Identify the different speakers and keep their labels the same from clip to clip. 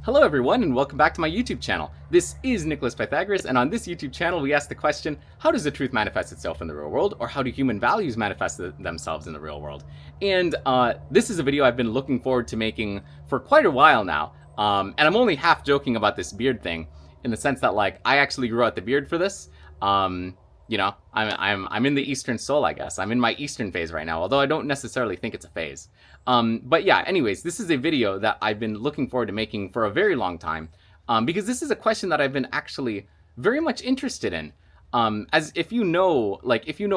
Speaker 1: Hello everyone and welcome back to my YouTube channel. This is Nicholas Pythagoras, and on this YouTube channel we ask the question, how does the truth manifest itself in the real world, or how do human values manifest themselves in the real world? And this is a video I've been looking forward to making for quite a while now, and I'm only half joking about this beard thing, in the sense that like I actually grew out the beard for this. You know, I'm in the Eastern soul, I guess. I'm in my Eastern phase right now, although I don't necessarily think it's a phase. But yeah, anyways, this is a video that I've been looking forward to making for a very long time, because this is a question that I've been actually very much interested in. As if you know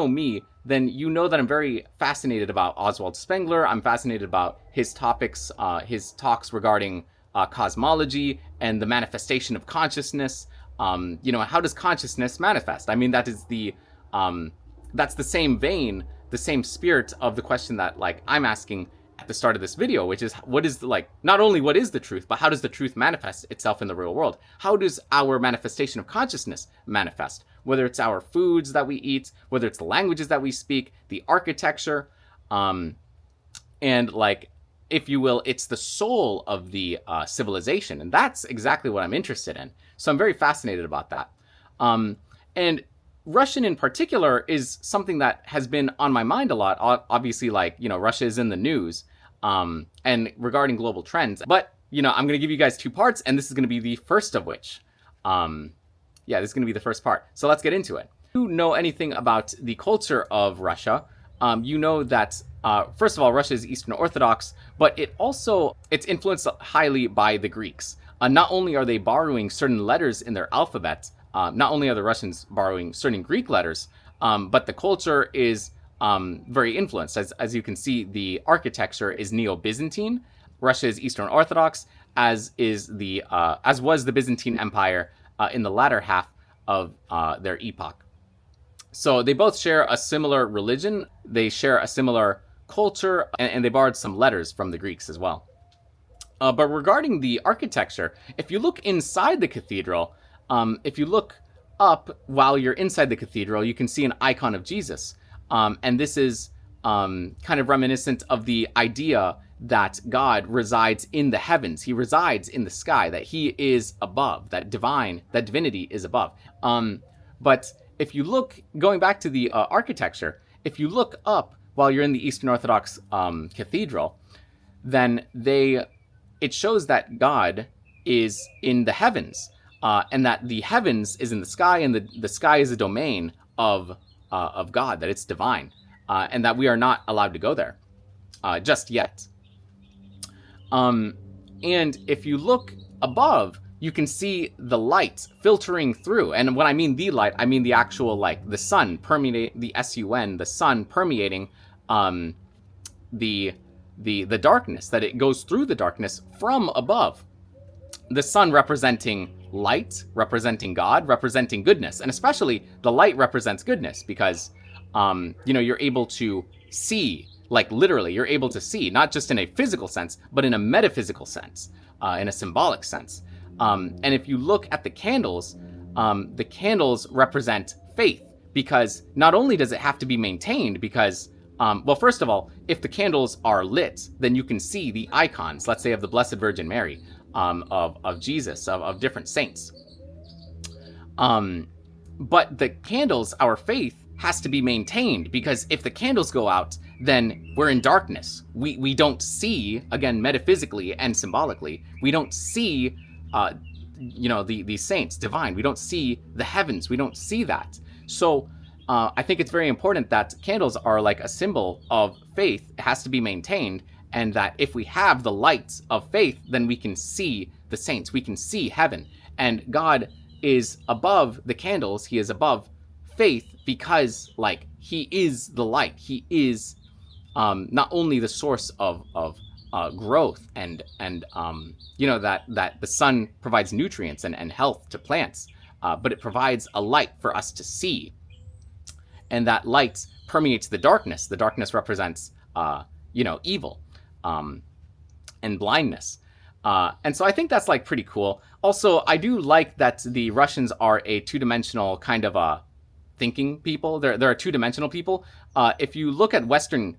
Speaker 1: me, then you know that I'm very fascinated about Oswald Spengler. I'm fascinated about his topics, his talks regarding cosmology and the manifestation of consciousness. You know, how does consciousness manifest? I mean, that is that's the same vein, the same spirit of the question that like I'm asking at the start of this video, which is what is not only what is the truth, but how does the truth manifest itself in the real world? How does our manifestation of consciousness manifest? Whether it's our foods that we eat, whether it's the languages that we speak, the architecture, and like, if you will, it's the soul of the civilization. And that's exactly what I'm interested in. So I'm very fascinated about that. And Russian in particular is something that has been on my mind a lot. Obviously, like, you know, Russia is in the news and regarding global trends. But, you know, I'm going to give you guys two parts, and this is going to be the first of which. Yeah, this is going to be the first part. So let's get into it. If you know anything about the culture of Russia, you know that first of all, Russia is Eastern Orthodox, but it's influenced highly by the Greeks. Not only are they borrowing certain letters in their alphabet, not only are the Russians borrowing certain Greek letters, but the culture is very influenced. As you can see, the architecture is Neo-Byzantine. Russia is Eastern Orthodox, as was the Byzantine Empire in the latter half of their epoch. So they both share a similar religion, they share a similar culture, and they borrowed some letters from the Greeks as well. But regarding the architecture, if you look inside the cathedral, if you look up while you're inside the cathedral, you can see an icon of Jesus. And this is kind of reminiscent of the idea that God resides in the heavens. He resides in the sky, that he is above, that divinity is above. But if you look, going back to the architecture, if you look up while you're in the Eastern Orthodox cathedral, then it shows that God is in the heavens, and that the heavens is in the sky, and the sky is a domain of God, that it's divine, and that we are not allowed to go there just yet. And if you look above, you can see the light filtering through. And when I mean the light, I mean the actual, like, the sun permeating, the sun, the sun permeating the darkness, that it goes through the darkness from above. The sun representing light, representing God, representing goodness. And especially the light represents goodness because, you know, you're able to see, like literally, you're able to see, not just in a physical sense, but in a metaphysical sense, in a symbolic sense. And if you look at the candles represent faith, because not only does it have to be maintained, because, well, first of all, if the candles are lit, then you can see the icons, let's say of the Blessed Virgin Mary, of Jesus, of different saints. But the candles, our faith, has to be maintained, because if the candles go out, then we're in darkness. We don't see, again, metaphysically and symbolically, we don't see you know, the saints, divine. We don't see the heavens. We don't see that. So I think it's very important that candles are like a symbol of faith. It has to be maintained, and that if we have the lights of faith, then we can see the saints. We can see heaven. And God is above the candles. He is above faith because, like, he is the light. He is not only the source of growth and you know, that the sun provides nutrients and health to plants, but it provides a light for us to see, and that light permeates the darkness. The darkness represents you know, evil and blindness, and so I think that's like pretty cool. Also, I do like that the Russians are a two-dimensional kind of thinking people. They're a two-dimensional people. If you look at Western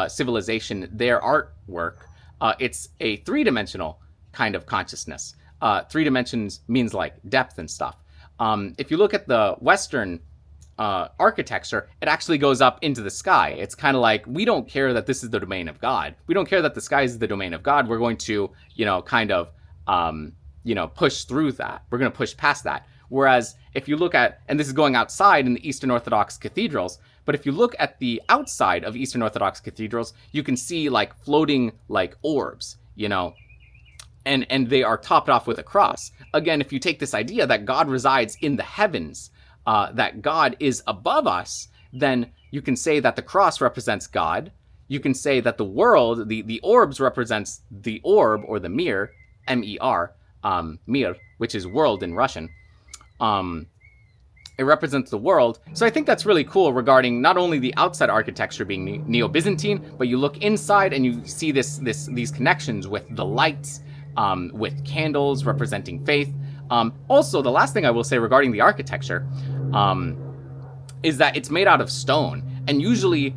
Speaker 1: civilization, their artwork, it's a three-dimensional kind of consciousness. three dimensions means like depth and stuff. If you look at the Western architecture, it actually goes up into the sky. It's kind of like, we don't care that this is the domain of God. We don't care that the sky is the domain of God. We're going to, kind of, push through that. We're going to push past that. Whereas if you look at, and this is going outside in the Eastern Orthodox cathedrals, but if you look at the outside of Eastern Orthodox cathedrals, you can see like floating like orbs, and they are topped off with a cross. Again, if you take this idea that God resides in the heavens, that God is above us, then you can say that the cross represents God. You can say that the world, the orbs represents the orb or the mir, M-E-R, mir, which is world in Russian. It represents the world. So I think that's really cool regarding not only the outside architecture being Neo-Byzantine, but you look inside and you see these connections with the lights, with candles representing faith. Also, the last thing I will say regarding the architecture is that it's made out of stone. And usually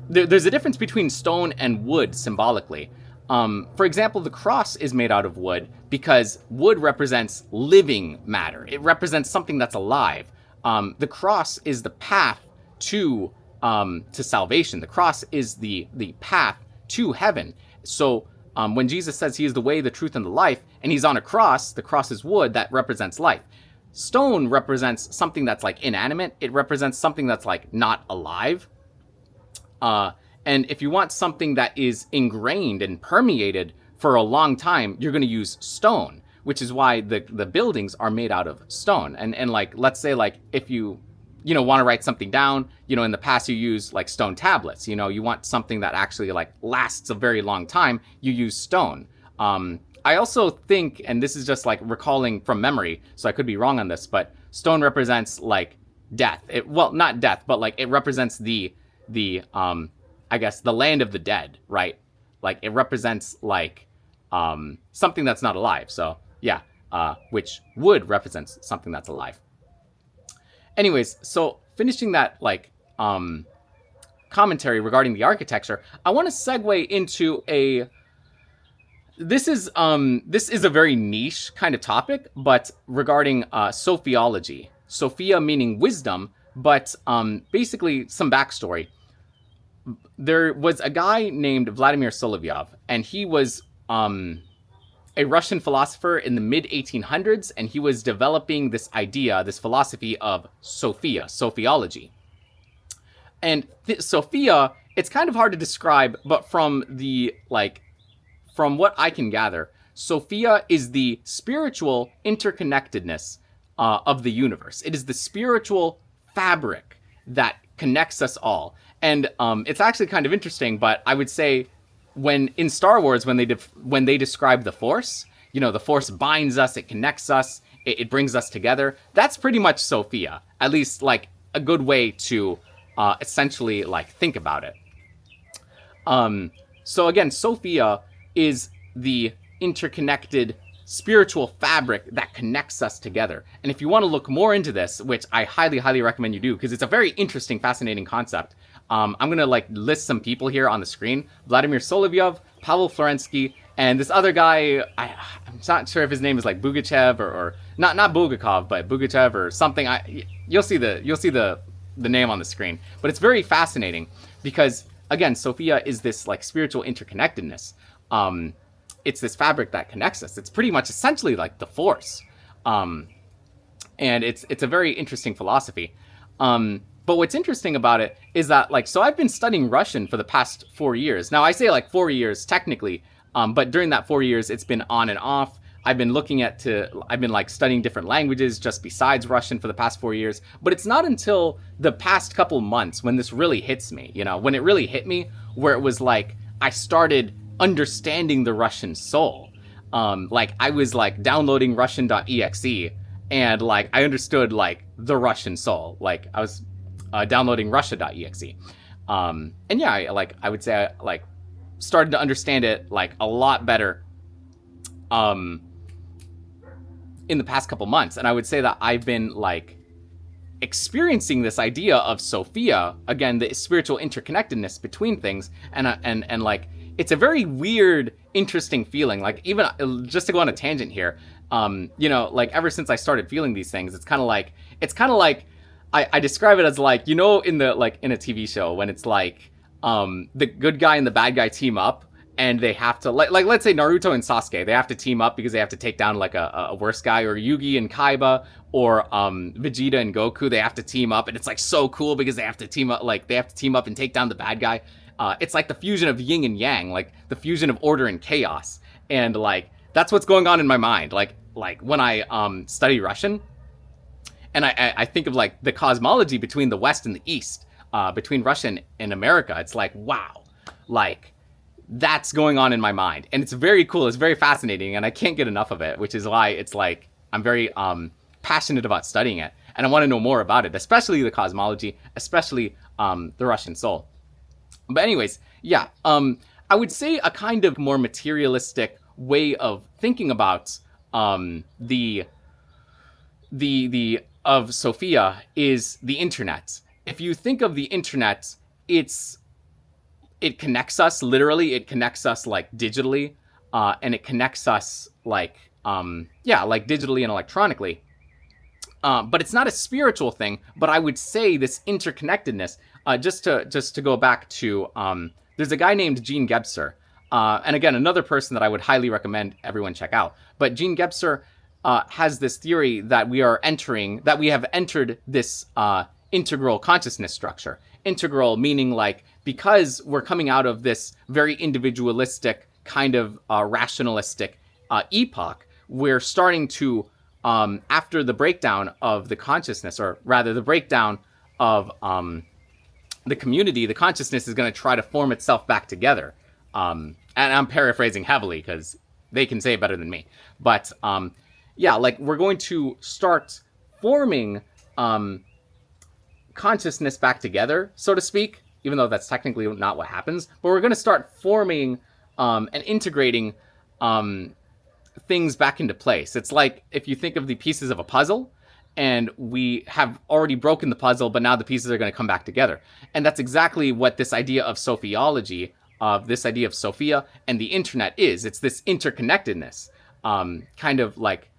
Speaker 1: there's a difference between stone and wood symbolically. For example, the cross is made out of wood because wood represents living matter. It represents something that's alive. The cross is the path to salvation. The cross is the path to heaven. So when Jesus says he is the way, the truth, and the life, and he's on a cross, the cross is wood, that represents life. Stone represents something that's like inanimate. It represents something that's like not alive. And if you want something that is ingrained and permeated for a long time, you're going to use stone, which is why the buildings are made out of stone. And like, let's say like if you want to write something down, in the past you use like stone tablets, you want something that actually like lasts a very long time, you use stone. I also think, and this is just like recalling from memory, so I could be wrong on this, but stone represents like death. Well, not death, but like it represents the I guess the land of the dead, right? Like it represents like something that's not alive. So yeah, which wood represents something that's alive. Anyways, so finishing that like commentary regarding the architecture, I want to segue into this is a very niche kind of topic, but regarding sophiology. Sophia meaning wisdom, but basically some backstory. There was a guy named Vladimir Solovyov, and he was a Russian philosopher in the mid-1800s, and he was developing this idea, this philosophy of Sophia, sophiology. And Sophia, it's kind of hard to describe, but from what I can gather, Sophia is the spiritual interconnectedness of the universe. It is the spiritual fabric that connects us all. And it's actually kind of interesting, but I would say when in Star Wars, when they describe the Force, the Force binds us, it connects us, it brings us together. That's pretty much Sophia, at least like a good way to essentially like think about it. So again, Sophia is the interconnected spiritual fabric that connects us together. And if you want to look more into this, which I highly, highly recommend you do, because it's a very interesting, fascinating concept. I'm going to like list some people here on the screen. Vladimir Solovyov, Pavel Florensky, and this other guy, I'm not sure if his name is like Bugachev or not Bulgakov, but Bugachev or something. You'll see the name on the screen. But it's very fascinating because again, Sophia is this like spiritual interconnectedness. It's this fabric that connects us. It's pretty much essentially like the Force. And it's a very interesting philosophy. But what's interesting about it is that so I've been studying Russian for the past 4 years. Now I say 4 years technically, but during that 4 years, it's been on and off. I've been studying different languages just besides Russian for the past 4 years. But it's not until the past couple months when this really hits me, when it really hit me, where it was I started understanding the Russian soul. I was downloading Russian.exe and I understood the Russian soul. I was downloading Russia.exe. And yeah, I would say I started to understand it a lot better in the past couple months. And I would say that I've been experiencing this idea of Sophia, again, the spiritual interconnectedness between things, and it's a very weird interesting feeling. Like, even just to go on a tangent here, you know, like ever since I started feeling these things, it's kind of like I describe it as like, you know, in the like in a TV show when it's like the good guy and the bad guy team up and they have to like let's say Naruto and Sasuke, they have to team up because they have to take down like a worse guy, or Yugi and Kaiba, or Vegeta and Goku, they have to team up, and it's like so cool because they have to team up, like they have to team up and take down the bad guy. It's like the fusion of yin and yang, like the fusion of order and chaos, and like that's what's going on in my mind. Like when I study Russian, and I think of like the cosmology between the West and the East, between Russia and America. It's like, wow, like that's going on in my mind, and it's very cool. It's very fascinating, and I can't get enough of it, which is why it's like I'm very passionate about studying it, and I want to know more about it, especially the cosmology, especially the Russian soul. But anyways, yeah, I would say a kind of more materialistic way of thinking about the of Sophia is the internet. If you think of the internet, it connects us literally. It connects us like digitally, and it connects us like like digitally and electronically. But it's not a spiritual thing. But I would say this interconnectedness. Just to go back to there's a guy named Gene Gebser, and again another person that I would highly recommend everyone check out. But Gene Gebser has this theory that we have entered this integral consciousness structure. Integral meaning like, because we're coming out of this very individualistic kind of rationalistic epoch, we're starting to, after the breakdown of the consciousness, or rather the breakdown of the community, the consciousness is going to try to form itself back together. And I'm paraphrasing heavily because they can say it better than me. But like we're going to start forming consciousness back together, so to speak, even though that's technically not what happens. But we're going to start forming and integrating things back into place. It's like if you think of the pieces of a puzzle, and we have already broken the puzzle, but now the pieces are going to come back together. And that's exactly what this idea of sophiology, of this idea of Sophia and the internet is. It's this interconnectedness, kind of like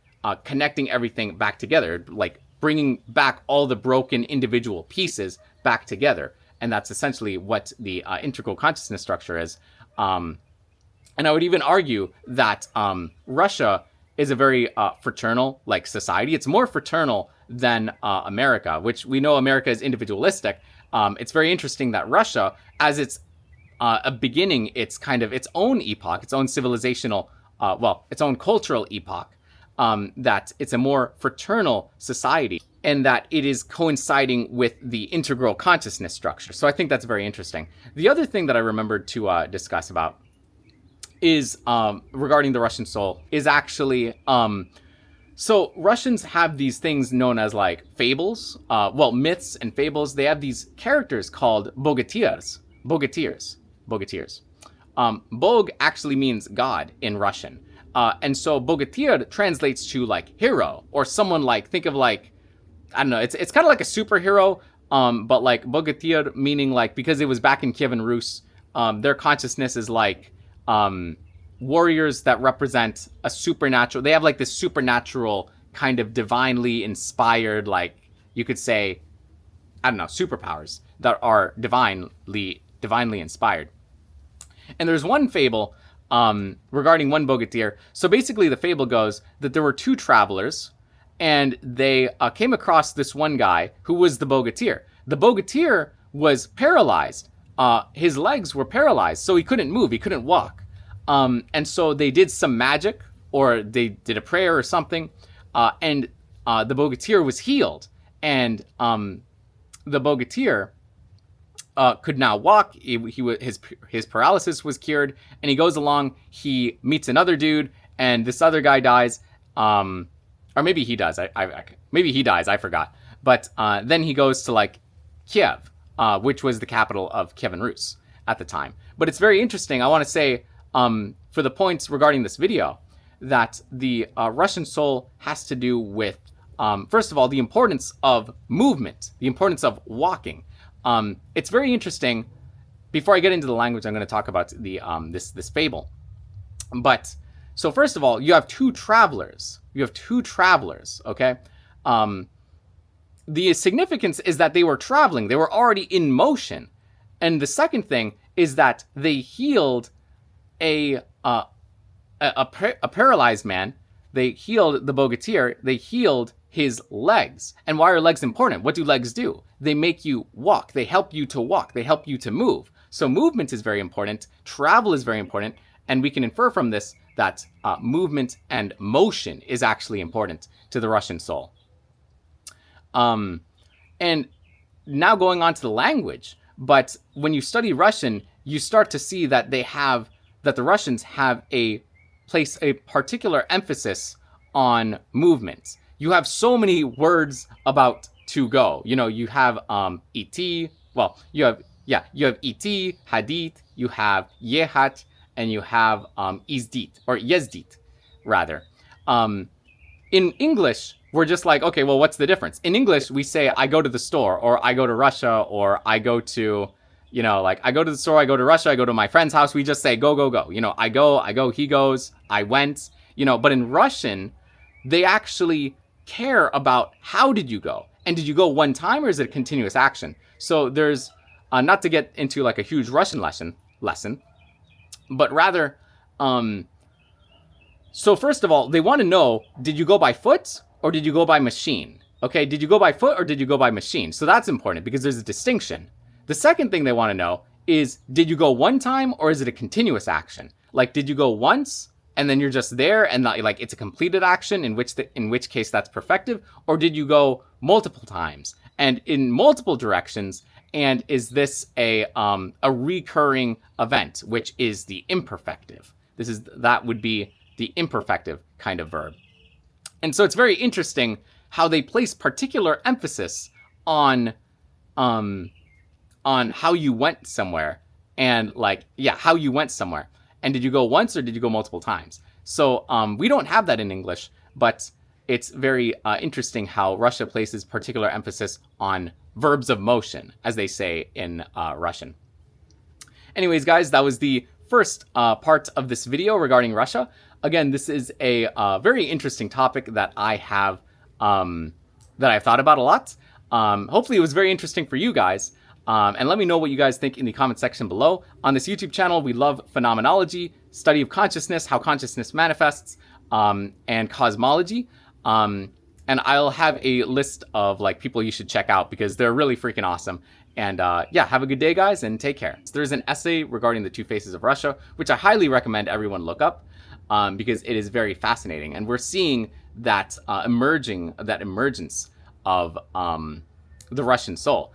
Speaker 1: connecting everything back together, like bringing back all the broken individual pieces back together. And that's essentially what the integral consciousness structure is. And I would even argue that Russia is a very fraternal like society. It's more fraternal than America, which we know America is individualistic. It's very interesting that Russia, as its a beginning, it's kind of its own epoch, its own civilizational, its own cultural epoch, that it's a more fraternal society, and that it is coinciding with the integral consciousness structure. So I think that's very interesting. The other thing that I remembered to discuss about is regarding the Russian soul is actually so Russians have these things known as like fables, myths and fables. They have these characters called bogatirs. Bog actually means God in Russian, and so bogatir translates to like hero, or someone like, think of like, I don't know, it's kind of like a superhero, but like bogatir meaning like, because it was back in Kievan Rus, their consciousness is like warriors that represent a supernatural. They have like this supernatural kind of divinely inspired, like you could say, I don't know, superpowers that are divinely inspired. And there's one fable regarding one bogatir. So basically the fable goes that there were two travelers, and they came across this one guy who was the bogatir. The bogatir was paralyzed. His legs were paralyzed, so he couldn't move, he couldn't walk. And so they did some magic, or they did a prayer or something, and the bogatir was healed. And the bogatir could now walk. His paralysis was cured, and he goes along. He meets another dude, and this other guy dies, or maybe he does. Maybe he dies. I forgot. But then he goes to like Kiev, which was the capital of Kievan Rus at the time. But it's very interesting. I want to say, for the points regarding this video, that the Russian soul has to do with, first of all, the importance of movement, the importance of walking. It's very interesting. Before I get into the language, I'm going to talk about the this fable. But so first of all, you have two travelers. Okay. Um, the significance is that they were traveling. They were already in motion. And the second thing is that they healed a paralyzed man. They healed the bogatir. They healed his legs. And why are legs important? What do legs do? They make you walk. They help you to walk. They help you to move. So movement is very important. Travel is very important. And we can infer from this that movement and motion is actually important to the Russian soul. And now going on to the language, but when you study Russian, you start to see that the Russians have place a particular emphasis on movements. You have so many words about to go. You have et. Well, you have et, hadit, you have yehat, and you have izdit or yezdit, rather. In English, we're just like, okay, well, what's the difference? In English, we say I go to the store, or I go to Russia, or I go to, I go to the store, I go to Russia, I go to my friend's house. We just say go, go, go. I go, he goes, I went. But in Russian, they actually care about how did you go, and did you go one time, or is it a continuous action? So there's not to get into like a huge Russian lesson, but rather, so first of all, they want to know, did you go by foot or did you go by machine? Okay, did you go by foot or did you go by machine? So that's important because there's a distinction. The second thing they want to know is, did you go one time or is it a continuous action? Like, did you go once and then you're just there and not, like, it's a completed action, in which case that's perfective, or did you go multiple times and in multiple directions, and is this a recurring event, which is the imperfective? That would be the imperfective kind of verb. And so it's very interesting how they place particular emphasis on how you went somewhere, and how you went somewhere. And did you go once or did you go multiple times? So we don't have that in English, but it's very interesting how Russia places particular emphasis on verbs of motion, as they say in Russian. Anyways, guys, that was the first part of this video regarding Russia. Again, this is a very interesting topic that I've thought about a lot. Hopefully it was very interesting for you guys. And let me know what you guys think in the comment section below. On this YouTube channel, we love phenomenology, study of consciousness, how consciousness manifests, and cosmology. And I'll have a list of people you should check out because they're really freaking awesome. And have a good day, guys, and take care. So there's an essay regarding the two faces of Russia, which I highly recommend everyone look up because it is very fascinating. And we're seeing that emergence of the Russian soul.